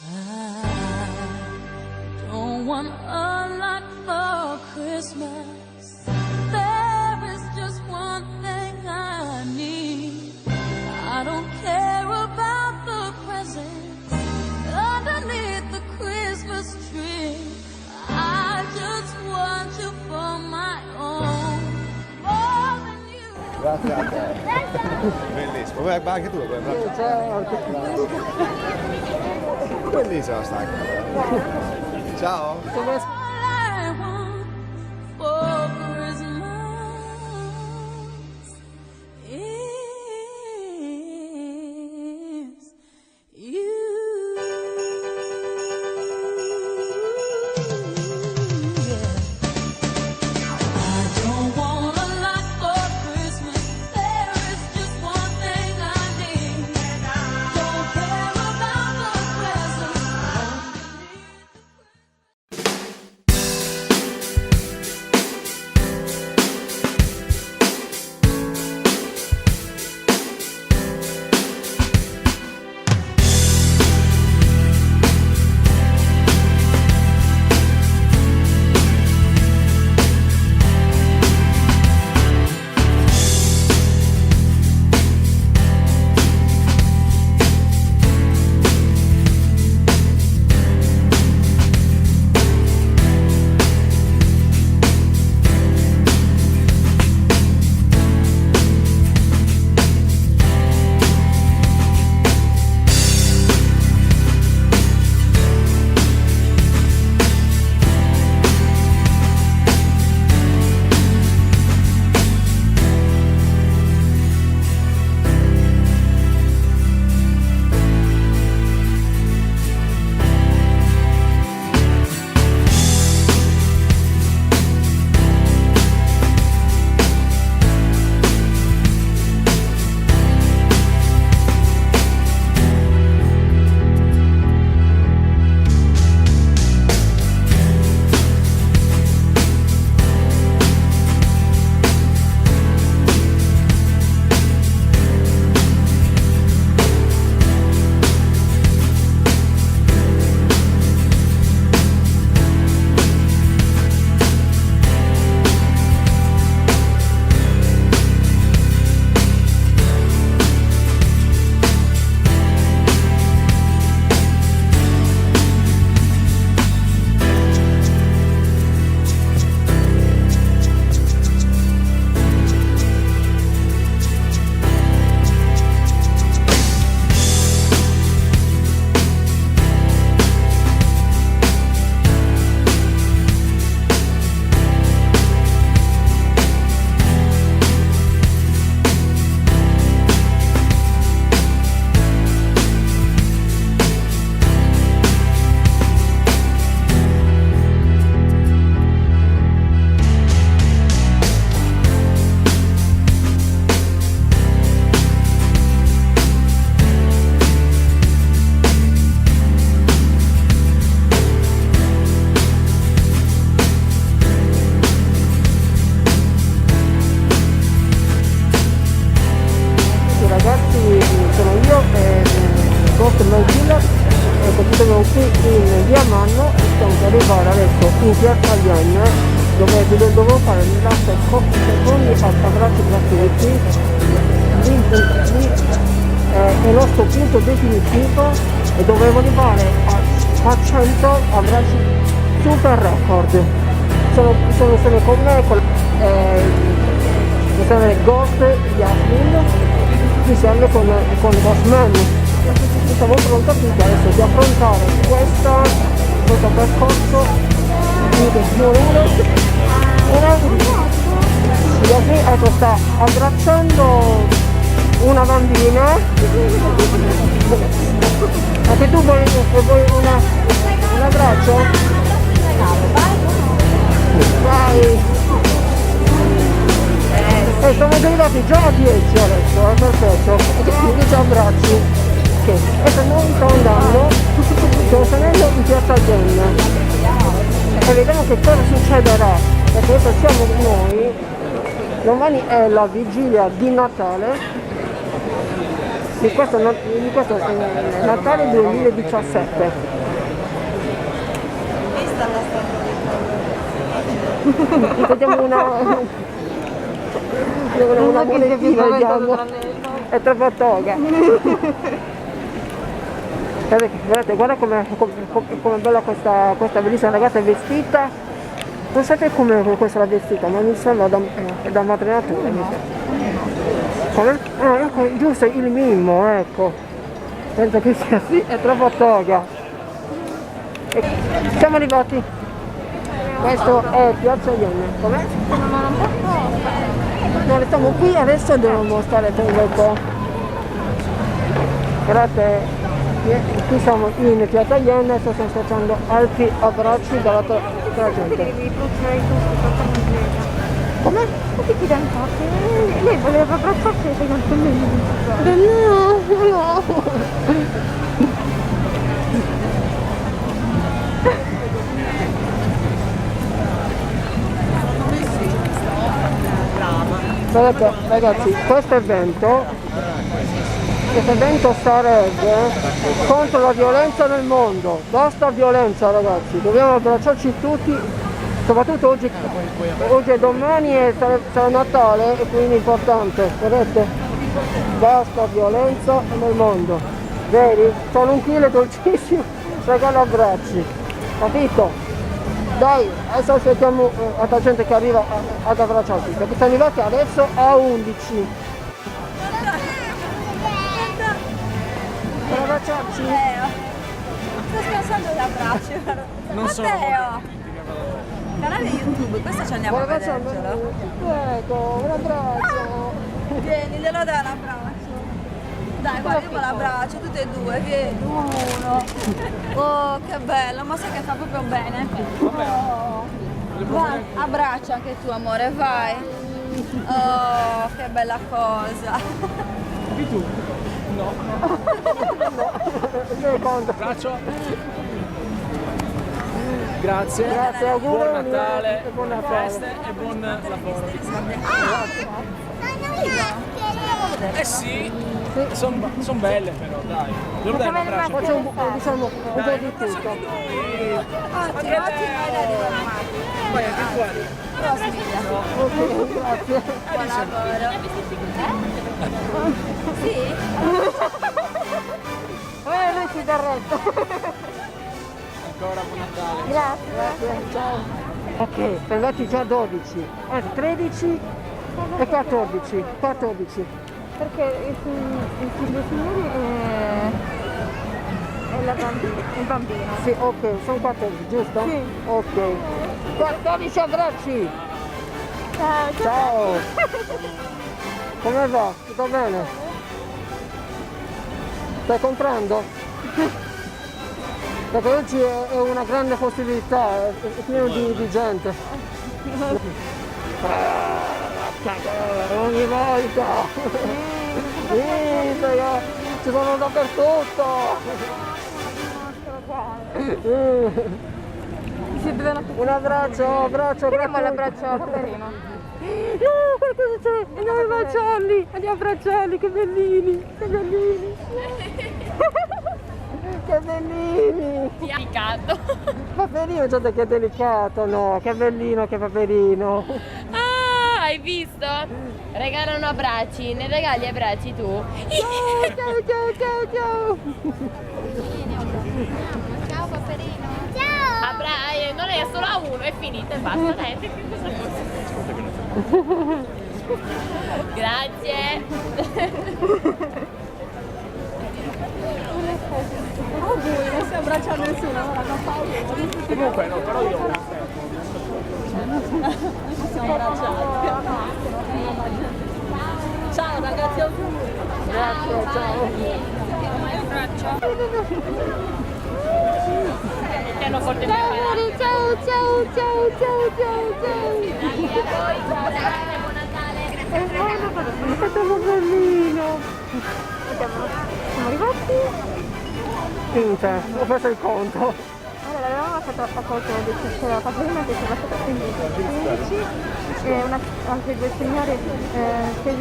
I don't want a lot for Christmas. There is just one thing I need. I don't care about the presents underneath the Christmas tree. I just want you for my own, more than you. Grazie a te. Bellissimo. Vai, anche tu vuoi braccio? Ciao, anche tu. Bellissima sta anche. Ciao. All I want for Christmas is you. I don't want a lot for Christmas. There is just one thing I need. Don't care about the presents. in via Manno e stiamo per arrivare adesso in piazza Agien, dove dovevo fare il latte secondi abbracci gratuiti. Lì è il nostro punto definitivo e dovevo arrivare a 100 abbracci super record. Sono con me sono Ghost Yasmin insieme con Bossman. Siamo pronti adesso di affrontare questo percorso di giorno. Yasmin ecco sta abbracciando una bambina. Anche tu vuoi un abbraccio? Vai! Siamo arrivati già a 10 adesso, perfetto, 10 abbracci. Ok, adesso noi stiamo andando, stiamo salendo in piazza Agien e vediamo che cosa succederà, perché adesso siamo noi, domani è la vigilia di Natale Di questo è Natale 2017. Vediamo una monetina, vediamo. È troppo toga. Guarda com'è bella questa bellissima ragazza vestita. Non sapete come questa la vestita, ma mi sembra da madrinatura. Come? Ah, ecco, giusto, il mimo, ecco. Penso che sia sì, è troppo toga. E siamo arrivati. Questo è Piazza Iene. Com'è? Noi stiamo qui, adesso dobbiamo stare per un po'. Guardate. Qui siamo in Piazza Iene, sto facendo alti abbracci dalla gente. Come? Tutti fidanzati. Lei voleva abbracciarsi con il No. Guardate ragazzi, questo evento sarebbe contro la violenza nel mondo. Basta violenza ragazzi, dobbiamo abbracciarci tutti, soprattutto oggi e domani sarà Natale e quindi è importante, vedete? Basta violenza nel mondo. Vedi? Sono un chilo dolcissimo, regalo abbracci, capito? Dai, adesso aspettiamo altra gente che arriva ad abbracciarci, perché siamo arrivati adesso a 11. Per abbracciarci? Sto scherzando l'abbraccio. Matteo! Canale YouTube, questo ci andiamo a vedercelo. Ecco, un abbraccio. Vieni, glielo dai un abbraccio. Dai, guarda, io me l'abbraccio, tutte e due, vieni, uno. Oh, che bello, ma sai che fa proprio bene? Oh. Vai, abbraccia anche tu, amore, vai. Oh, che bella cosa. Di tu? No. Abbraccio. Grazie. Grazie, auguri. Buon Natale, Buon Natale. feste e buon lavoro. Eh sì, sono belle però, dai. Devo dare un abbraccio. Faccio un po' di tutto. Ottimo, ottimo, Poi anche qua. Ok, grazie. buon lavoro. Sì? Lui ci dà retto. Ancora buon Natale. Grazie, ciao. Ok, sono andati già 12, 13 e 14. Perché il figlio signori è il bambino. Sì, ok, sono 14, giusto? Sì. Ok. 14 abbracci! Ciao! Come va? Tutto bene? Stai comprando? Perché oggi è una grande possibilità, è pieno di gente. Ogni volta! Ci sono dappertutto! Un abbraccio, Vediamo l'abbraccio a Caterina. No, qualcosa c'è! Andiamo a abbracciarli, che bellini! Che bellini! Delicato. Paperino, guardate che delicato, no? Che bellino, che paperino! Ah, hai visto? Regalano abbracci, ne regali abbracci tu? Ciao! Ciao Paperino. Non è solo a uno, è finita e basta, dai. Grazie. Non si abbraccia a nessuno, ora non paura. Comunque no, però io Siamo abbracciati. Ciao ragazzi, Grazie, ciao! Ti hanno forte ciao. È stato bellino! Siamo arrivati? Finta, ho preso il conto! Allora, avevamo fatto a colpo la Paperina che si è lasciata 15, e altri due signori 16,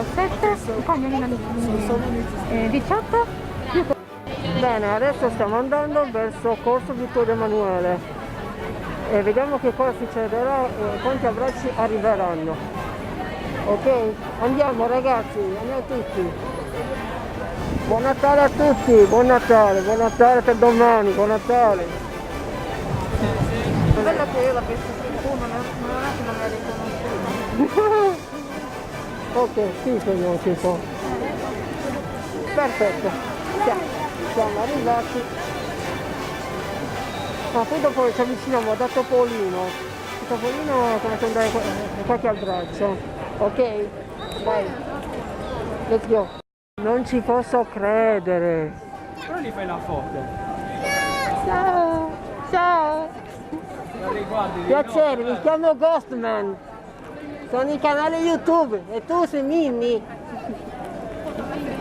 17, il cagnolino 18. Bene, adesso stiamo andando verso Corso Vittorio Emanuele e vediamo che cosa succederà e quanti abbracci arriveranno. Ok? Andiamo ragazzi, andiamo tutti. Buon Natale a tutti, buon Natale per domani, buon Natale. Bello che io l'avessi sentito, non è che non mi ha riconosciuto. Ok, sì signor Chico. Perfetto, siamo arrivati. Ma poi dopo ci avviciniamo da Topolino. Topolino come se andare qualche abbraccio. Ok? Vai. Let's go. Non ci posso credere. Però gli fai la foto. Ciao. Ciao. La riguardi? Piacere, mi chiamo Ghostman. Sono il canale YouTube e tu sei Minnie.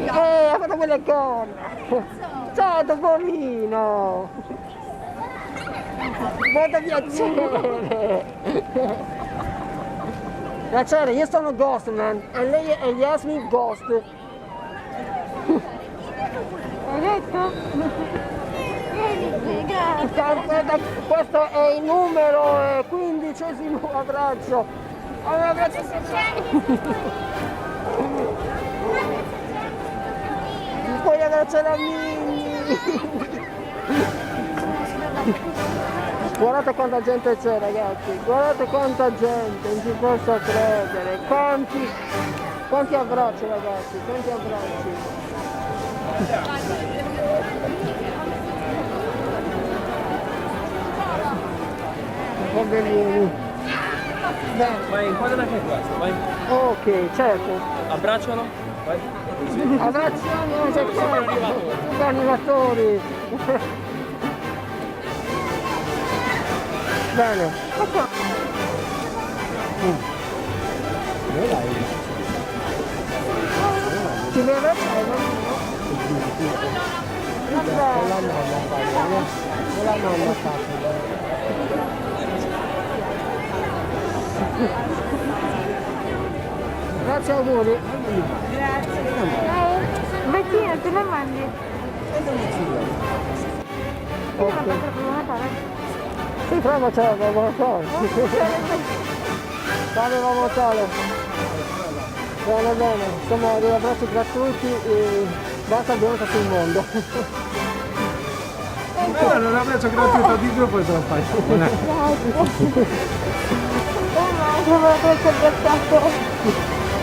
Ha fatto quelle corna. Ciao Topolino. Molto piacere. Piacere, io sono Ghostman e lei è Yasmin Ghost. Hai detto? Grazie. Questo è il numero 15° abbraccio. Un abbraccio. Puoi abbracciare a Minnie. Guardate quanta gente c'è ragazzi, guardate quanta gente, non ci posso credere, quanti abbracci ragazzi, quanti abbracci. Bellini. Bene. Vai, inquadra anche questo, vai. Ok, certo. Abbraccialo. Vai. Abbracciamo, gli animatori. Bene. Ti vuoi abbracciare bambino? Con la nonna Grazie, auguri. Grazie. Bettina, te la mandi? Ok. Sì, provaci a Natale. Buon Natale. Bene, insomma degli abbracci gratuiti e basta venuta sul mondo. Non un abbraccio gratuito di più, poi te lo fai.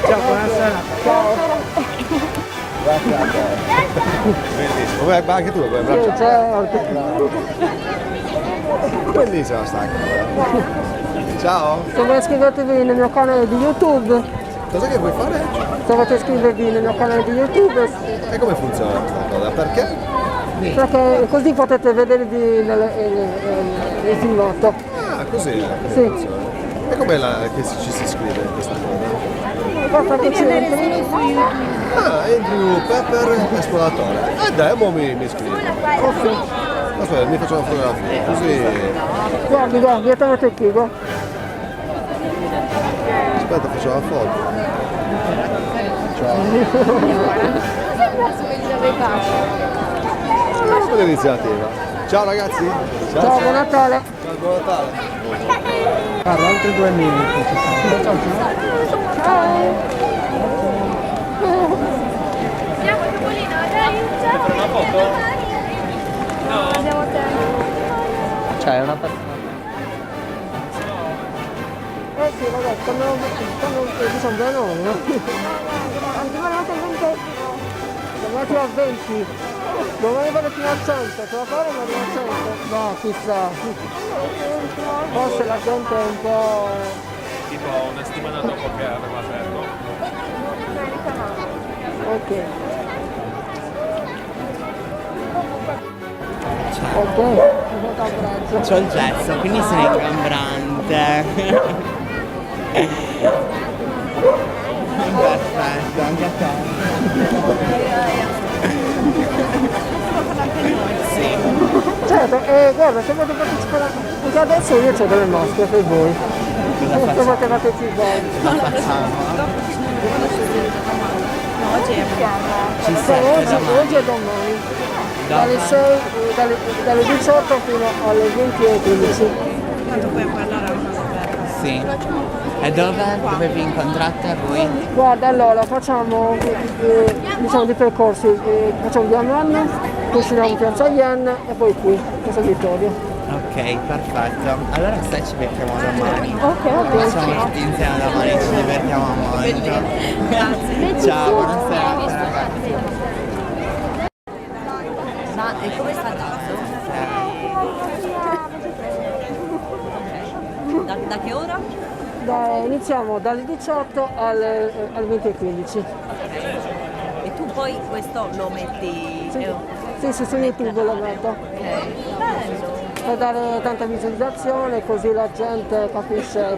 Ciao, buonasera. Ciao. Grazie. Bellissimo. Vabbè, ma anche tu lo puoi Sì, abbracciare. certo. Bellissima sta. Ciao. Se vuoi iscriverti nel mio canale di YouTube, Cosa che vuoi fare? se volete iscrivervi nel mio canale di YouTube, E come funziona questa cosa? Perché? perché così potete vedervi nel filmato. Ah, così. Sì. Funziona. E com'è che ci si iscrive in questa cosa? Basta che ci entri. Ah, Andrew Pepper esploratore. Dai, mo mi iscrivo. Oh, sì. Aspetta, mi faccio una fotografia, così. Guardi, direttamente qui, guarda. Aspetta, faccio la foto. Ciao. Buona iniziativa. Ciao ragazzi. Ciao, buon Natale. Ciao, buon Natale. Guarda, altri 2 minuti ci sono. Ciao. Andiamo Topolino, dai, ciao. Una foto? No. Andiamo a te. Cioè, è una persona. Sì ragazzi, stanno dicendo no, no? Siamo arrivati al 20. Siamo arrivati al 20. Domani vado fino a 100, ce la farò ma arrivo a 100? No, chissà. Forse la gente è un po'. Tipo una settimana dopo che aveva aperto. Ok. Ok, un abbraccio. C'ho il gesso, quindi sono ingombrante. Perfetto, anche a te. Sì. Certo, guarda, se volete partecipare anche adesso io ho delle maschere per voi. Cosa Come facciamo? potevate cibarvi? Cosa facciamo? Ci Cioè, sente oggi e domani. domani. Dalle 6, dalle 18 fino alle 20:15. Sì. E dove vi incontrate voi? Guarda, allora facciamo diciamo dei percorsi, facciamo via Manna, poi usciremo in Piazza Yen e poi qui, questo Vittorio. Ok, perfetto. Allora se ci becchiamo domani. Ok. Facciamo tutti insieme domani, ci divertiamo molto. Grazie. Ciao, buonasera ragazzi. Ma e come sta andando? Da che ora? Iniziamo dalle 18 alle 20:15. E tu poi questo lo metti... Sì, su YouTube lo metto. Bello. Per dare tanta visualizzazione così la gente capisce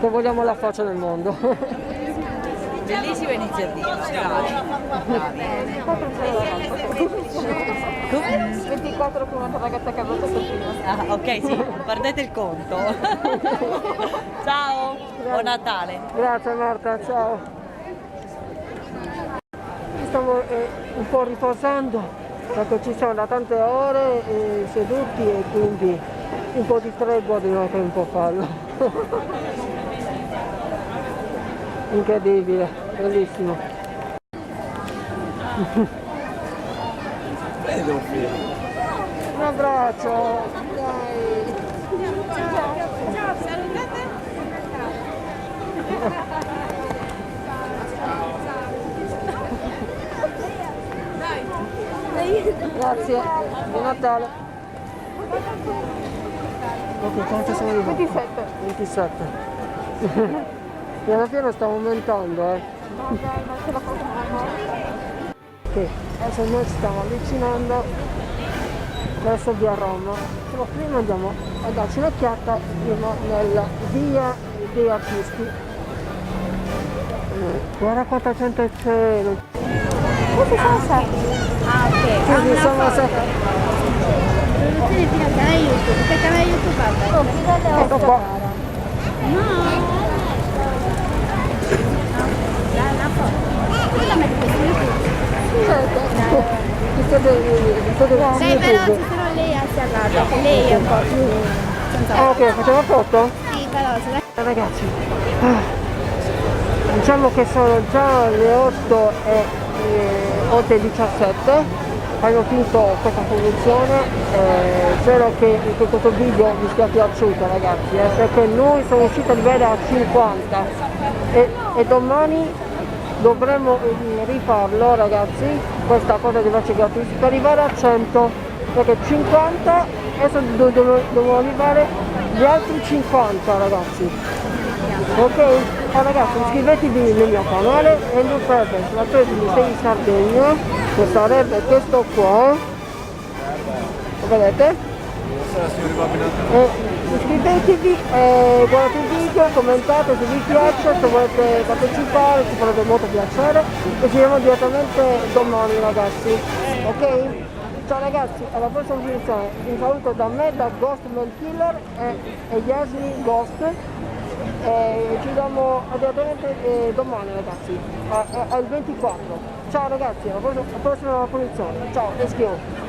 che vogliamo la faccia nel mondo. Bellissima iniziativa, bravi. 24 con una ragazza che ha avuto Ah, ok, sì, perdete il conto. Ciao, buon Natale. Grazie Marta, ciao. Stavo un po' riposando perché ci siamo da tante ore seduti e quindi un po' di tregua di noi tempo farlo. Incredibile, bellissimo. Un abbraccio, dai. Ciao, salutate. Grazie, buon Natale. Ok, quanto sono arrivati? 27. 27. Piano piano stiamo aumentando, Ok, adesso noi ci stiamo avvicinando verso via Roma. Però prima andiamo a darci un'occhiata prima nella via dei artisti. Guarda quanta gente c'è! Questi sono sempre. Ah, ok. Quindi sono sempre. Produzione fino al canale YouTube. Che canale YouTube apre? Ecco qua. Cosa metti questo YouTube? Visto Dai, però ci sono lei a serrata, che lei è un po' più... Ok, facciamo foto? Sì, veloce, dai. Ragazzi, diciamo che sono già le 8:17, abbiamo finito questa produzione, spero che questo video vi sia piaciuto ragazzi, perché noi siamo usciti a livello a 50 e domani dovremo rifarlo ragazzi, questa cosa di Voce Gratuita per arrivare a 100, perché 50 adesso dobbiamo arrivare gli altri 50 ragazzi. Ok? Ragazzi, iscrivetevi nel mio canale Andrew Pepper, l'attore di Sei in Sardegna, che sarebbe questo qua. Lo vedete? Iscrivetevi, guardate il video, commentate se vi piace, se volete partecipare, ci farebbe molto piacere e ci vediamo direttamente domani ragazzi. Ok? Ciao ragazzi, alla prossima visione. Un saluto da me, da Ghost Man Killer e Yasmin Ghost. Ci vediamo direttamente domani ragazzi, al 24. Ciao ragazzi, alla prossima posizione. Ciao, let's go!